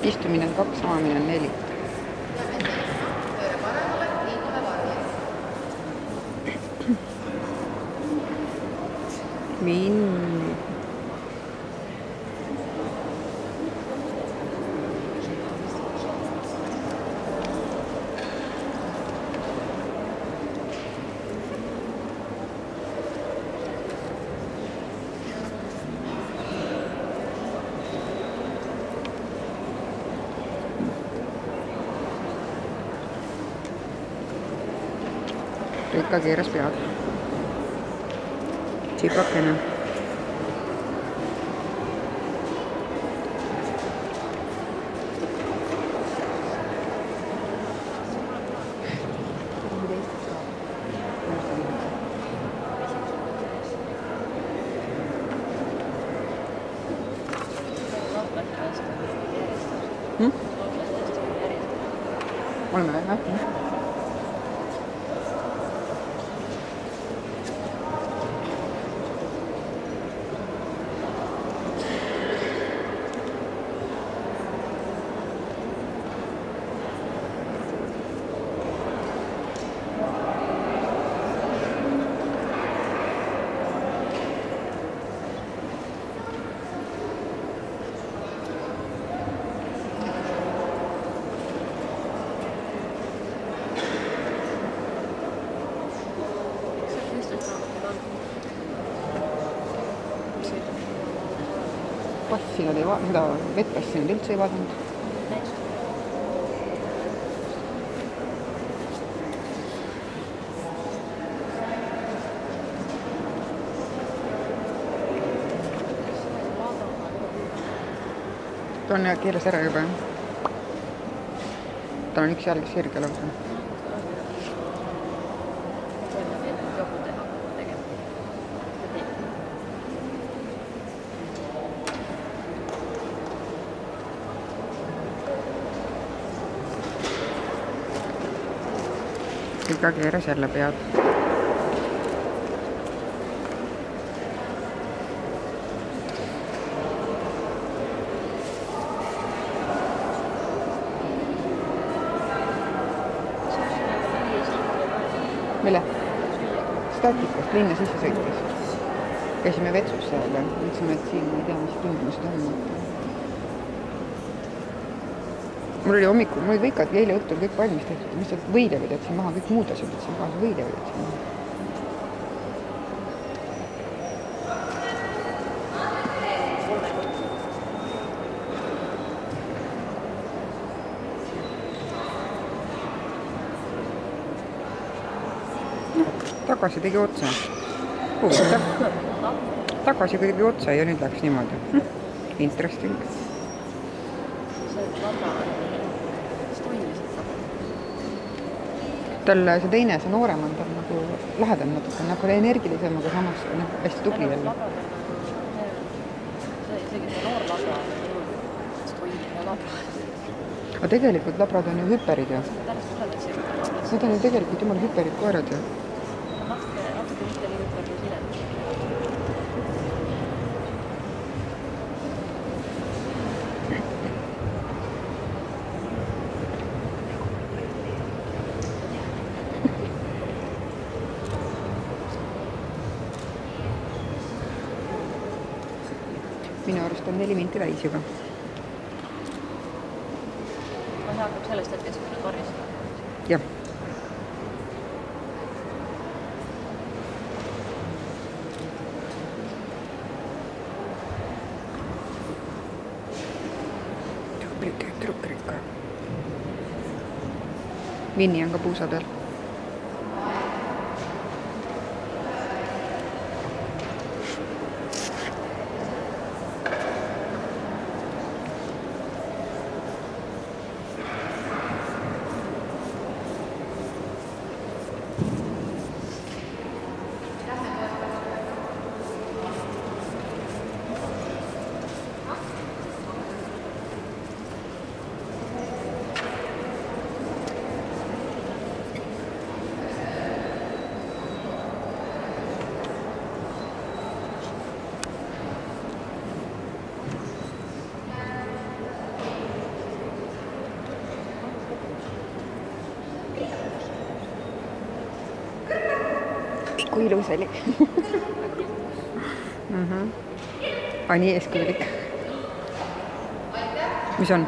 Istumine on 2, maamine on 4. Minni. Rikka keeras pead. Tsipakene. Oleme väga hästi. Passi nad ei seda vettpassi nad üldse ei vaadanud. Ta on keeras ära juba. Ta on üks jalg sirge lausa. Ikka keeras jälle pead. Mille? Statikast linna sisse sõitis. Käisime vetsus seal ja mõtlesime, et siin ei tea, mis tingimused on. Mul oli hommikul, mul oli võikad eile õhtul kõik valmis tehtud, mis sealt võilevid jätsin maha, kõik muud asjad jätsin kaasa, võilevid jätsin maha. Tagasi tegi otsa. Tagasi tegi otsa ja nüüd läks niimoodi. Interesting. Tal see teine, see noorem on tal nagu lahedam natuke, nagu energilisem, aga samas hästi tubli jälle. Aga tegelikult labrad on ju hüperid ja. Need on ju tegelikult jumal hüperid koerad ja. Minu arust on 4 minti täis juba. See hakkab sellest hetkest, kui nüüd varjast. Jah. Trukrikka. Minni on ka puusa peal. kui ilus oli. Nii eeskujulik. Mis on?